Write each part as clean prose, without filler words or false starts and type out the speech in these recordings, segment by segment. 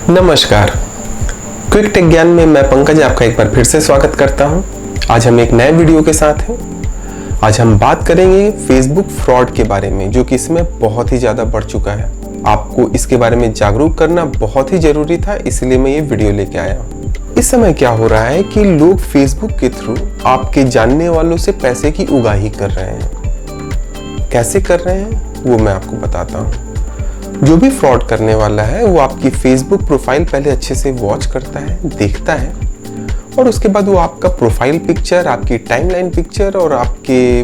नमस्कार। Quick take ज्ञान में मैं पंकज आपका एक बार फिर से स्वागत करता हूं। आज हम एक नए वीडियो के साथ हैं। आज हम बात करेंगे फेसबुक फ्रॉड के बारे में, जो कि इसमें बहुत ही ज़्यादा बढ़ चुका है। आपको इसके बारे में जागरूक करना बहुत ही ज़रूरी था, इसलिए मैं ये वीडियो लेके आया हूँ। इस समय क्या हो रहा है कि लोग फेसबुक के थ्रू आपके जानने वालों से पैसे की उगाही कर रहे हैं। कैसे कर रहे हैं वो मैं आपको बताता हूँ। जो भी फ्रॉड करने वाला है वो आपकी फेसबुक प्रोफाइल पहले अच्छे से वॉच करता है, देखता है, और उसके बाद वो आपका प्रोफाइल पिक्चर, आपकी टाइमलाइन पिक्चर और आपके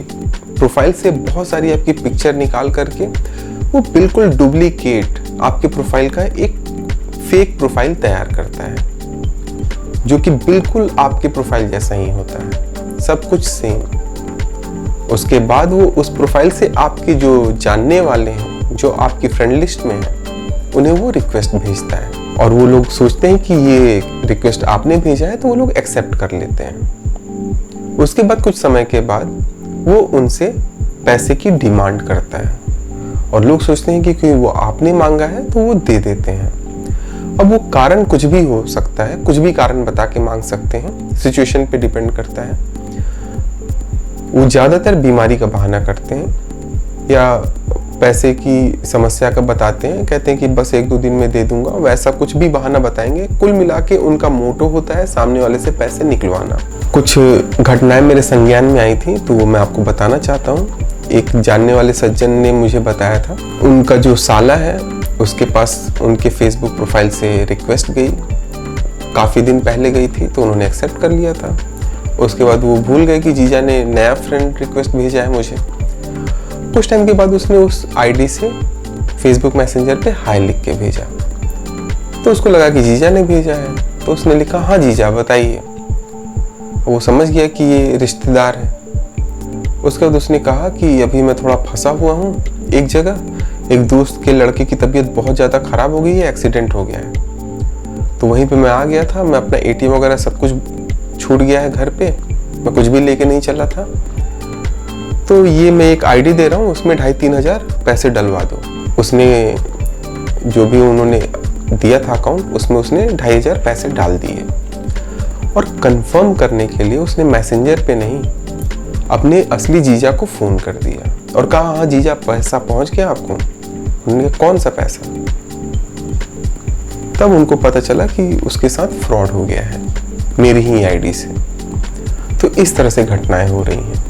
प्रोफाइल से बहुत सारी आपकी पिक्चर निकाल करके वो बिल्कुल डुप्लीकेट आपके प्रोफाइल का एक फेक प्रोफाइल तैयार करता है, जो कि बिल्कुल आपके प्रोफाइल जैसा ही होता है, सब कुछ सेम। उसके बाद वो उस प्रोफाइल से आपके जो जानने वाले हैं, जो आपकी फ्रेंड लिस्ट में है, उन्हें वो रिक्वेस्ट भेजता है, और वो लोग सोचते हैं कि ये रिक्वेस्ट आपने भेजा है, तो वो लोग एक्सेप्ट कर लेते हैं। उसके बाद कुछ समय के बाद वो उनसे पैसे की डिमांड करता है, और लोग सोचते हैं कि क्योंकि वो आपने मांगा है तो वो दे देते हैं। अब वो कारण कुछ भी हो सकता है, कुछ भी कारण बता के मांग सकते हैं, सिचुएशन पे डिपेंड करता है। वो ज़्यादातर बीमारी का बहाना करते हैं या पैसे की समस्या का बताते हैं, कहते हैं कि बस 1-2 दिन में दे दूंगा, वैसा कुछ भी बहाना बताएंगे। कुल मिला के उनका मोटो होता है सामने वाले से पैसे निकलवाना। कुछ घटनाएं मेरे संज्ञान में आई थी, तो वो मैं आपको बताना चाहता हूँ। एक जानने वाले सज्जन ने मुझे बताया था, उनका जो साला है उसके पास उनके फेसबुक प्रोफाइल से रिक्वेस्ट गई, काफ़ी दिन पहले गई थी, तो उन्होंने एक्सेप्ट कर लिया था। उसके बाद वो भूल गए कि जीजा ने नया फ्रेंड रिक्वेस्ट भेजा है मुझे। कुछ टाइम के बाद उसने उस आईडी से फेसबुक मैसेंजर पे हाय लिख के भेजा, तो उसको लगा कि जीजा ने भेजा है, तो उसने लिखा हाँ जीजा बताइए। वो समझ गया कि ये रिश्तेदार है। उसके बाद उसने कहा कि अभी मैं थोड़ा फंसा हुआ हूँ एक जगह, एक दोस्त के लड़के की तबीयत बहुत ज़्यादा ख़राब हो गई है, एक्सीडेंट हो गया है, तो वहीं पे मैं आ गया था। मैं अपना ATM वगैरह सब कुछ छूट गया है घर पे, मैं कुछ भी लेके नहीं चला था, तो ये मैं एक आईडी दे रहा हूँ, उसमें 2,500-3 हज़ार पैसे डलवा दो। उसने जो भी उन्होंने दिया था अकाउंट, उसमें उसने 2,500 हज़ार पैसे डाल दिए, और कंफर्म करने के लिए उसने मैसेंजर पे नहीं, अपने असली जीजा को फ़ोन कर दिया और कहा हाँ जीजा पैसा पहुँच गया आपको। उन्होंने कहा कौन सा पैसा? तब उनको पता चला कि उसके साथ फ्रॉड हो गया है मेरी ही आईडी से। तो इस तरह से घटनाएं हो रही हैं।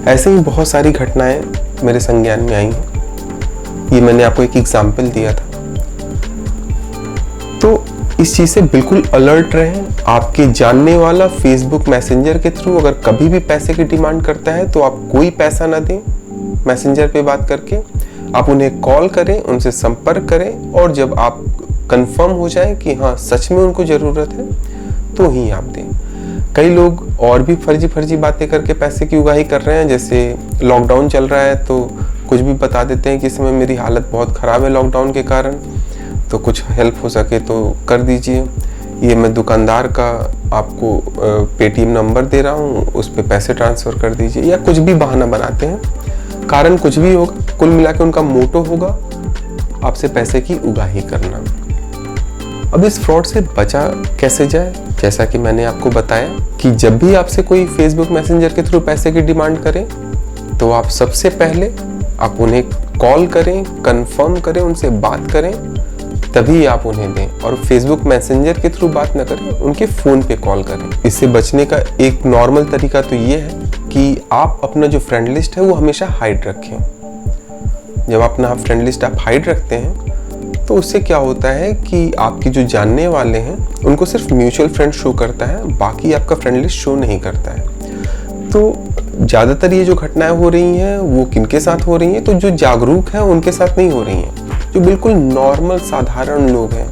ऐसे ही बहुत सारी घटनाएं मेरे संज्ञान में आई हैं। ये मैंने आपको एक एग्जाम्पल दिया था। तो इस चीज़ से बिल्कुल अलर्ट रहें। आपके जानने वाला फेसबुक मैसेंजर के थ्रू अगर कभी भी पैसे की डिमांड करता है, तो आप कोई पैसा ना दें। मैसेंजर पे बात करके आप उन्हें कॉल करें, उनसे संपर्क करें, और जब आप कंफर्म हो जाए कि हाँ सच में उनको ज़रूरत है, तो ही आप दें। कई लोग और भी फर्जी बातें करके पैसे की उगाही कर रहे हैं। जैसे लॉकडाउन चल रहा है, तो कुछ भी बता देते हैं कि इस समय मेरी हालत बहुत ख़राब है लॉकडाउन के कारण, तो कुछ हेल्प हो सके तो कर दीजिए। ये मैं दुकानदार का आपको पेटीएम नंबर दे रहा हूँ, उस पर पैसे ट्रांसफ़र कर दीजिए, या कुछ भी बहाना बनाते हैं। कारण कुछ भी होगा, कुल मिला के उनका मोटो होगा आपसे पैसे की उगाही करना। अब इस फ्रॉड से बचा कैसे जाए? जैसा कि मैंने आपको बताया कि जब भी आपसे कोई फेसबुक मैसेंजर के थ्रू पैसे की डिमांड करे, तो आप सबसे पहले आप उन्हें कॉल करें, कंफर्म करें, उनसे बात करें, तभी आप उन्हें दें। और फेसबुक मैसेंजर के थ्रू बात ना करें, उनके फ़ोन पे कॉल करें। इससे बचने का एक नॉर्मल तरीका तो ये है कि आप अपना जो फ्रेंड लिस्ट है वो हमेशा हाइड रखें। जब अपना फ्रेंड लिस्ट आप हाइड रखते हैं, तो उससे क्या होता है कि आपके जो जानने वाले हैं उनको सिर्फ म्यूचुअल फ्रेंड शो करता है, बाकी आपका फ्रेंड लिस्ट शो नहीं करता है। तो ज़्यादातर ये जो घटनाएं हो रही हैं वो किनके साथ हो रही हैं? तो जो जागरूक हैं उनके साथ नहीं हो रही हैं, जो बिल्कुल नॉर्मल साधारण लोग हैं,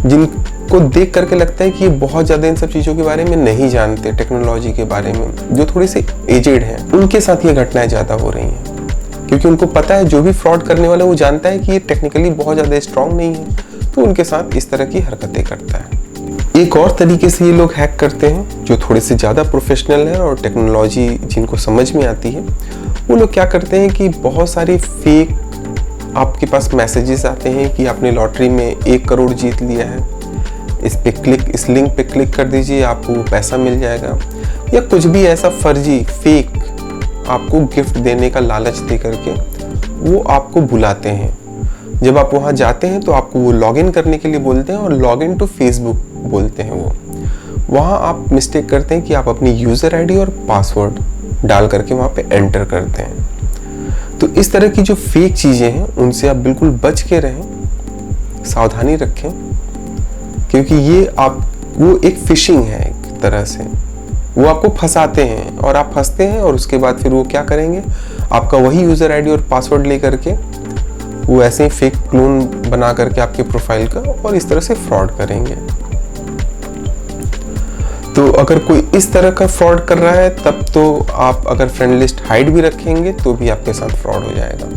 जिनको देख करके लगता है कि ये बहुत ज़्यादा इन सब चीज़ों के बारे में नहीं जानते, टेक्नोलॉजी के बारे में, जो थोड़े से एजेड हैं, उनके साथ ये घटनाएं ज़्यादा हो रही हैं। क्योंकि उनको पता है जो भी फ्रॉड करने वाला वो जानता है कि ये टेक्निकली बहुत ज़्यादा स्ट्रांग नहीं है, तो उनके साथ इस तरह की हरकतें करता है। एक और तरीके से ये लोग हैक करते हैं, जो थोड़े से ज़्यादा प्रोफेशनल है और टेक्नोलॉजी जिनको समझ में आती है। वो लोग क्या करते हैं कि बहुत सारी फेक आपके पास मैसेजेस आते हैं कि आपने लॉटरी में 1 करोड़ जीत लिया है, इस लिंक पे क्लिक कर दीजिए, आपको वो पैसा मिल जाएगा, या कुछ भी ऐसा फर्जी फेक आपको गिफ्ट देने का लालच दे करके वो आपको बुलाते हैं। जब आप वहाँ जाते हैं तो आपको वो लॉगिन करने के लिए बोलते हैं और लॉगिन टू फेसबुक बोलते हैं वो। वहाँ आप मिस्टेक करते हैं कि आप अपनी यूज़र आईडी और पासवर्ड डाल करके वहाँ पे एंटर करते हैं। तो इस तरह की जो फेक चीज़ें हैं उनसे आप बिल्कुल बच के रहें, सावधानी रखें, क्योंकि वो एक फिशिंग है एक तरह से। वो आपको फंसाते हैं और आप फंसते हैं और उसके बाद फिर वो क्या करेंगे, आपका वही यूज़र आईडी और पासवर्ड ले करके वो ऐसे ही फेक क्लोन बना करके आपके प्रोफाइल का और इस तरह से फ्रॉड करेंगे। तो अगर कोई इस तरह का फ्रॉड कर रहा है तब तो आप अगर फ्रेंड लिस्ट हाइड भी रखेंगे तो भी आपके साथ फ्रॉड हो जाएगा।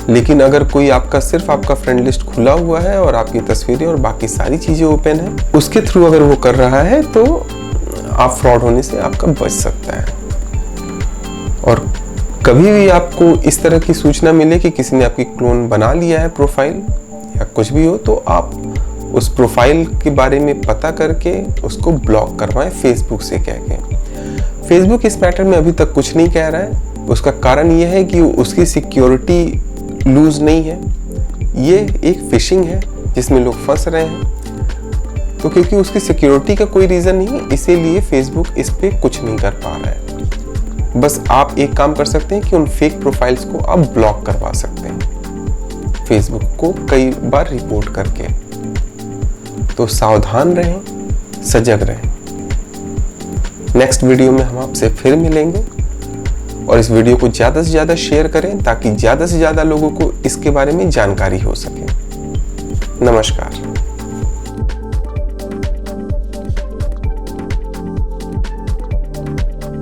लेकिन अगर कोई सिर्फ आपका फ्रेंड लिस्ट खुला हुआ है और आपकी तस्वीरें और बाकी सारी चीज़ें ओपन है, उसके थ्रू अगर वो कर रहा है तो आप फ्रॉड होने से आपका बच सकता है। और कभी भी आपको इस तरह की सूचना मिले कि किसी ने आपकी क्लोन बना लिया है प्रोफाइल या कुछ भी हो, तो आप उस प्रोफाइल के बारे में पता करके उसको ब्लॉक करवाएं फेसबुक से कह के। फेसबुक इस मैटर में अभी तक कुछ नहीं कह रहा है। उसका कारण यह है कि उसकी सिक्योरिटी लूज नहीं है, ये एक फिशिंग है जिसमें लोग फंस रहे हैं। तो क्योंकि उसकी सिक्योरिटी का कोई रीज़न नहीं है, इसीलिए फेसबुक इस पे कुछ नहीं कर पा रहा है। बस आप एक काम कर सकते हैं कि उन फेक प्रोफाइल्स को आप ब्लॉक करवा सकते हैं फेसबुक को कई बार रिपोर्ट करके। तो सावधान रहें, सजग रहें। नेक्स्ट वीडियो में हम आपसे फिर मिलेंगे और इस वीडियो को ज़्यादा से ज़्यादा शेयर करें ताकि ज़्यादा से ज़्यादा लोगों को इसके बारे में जानकारी हो सके। नमस्कार।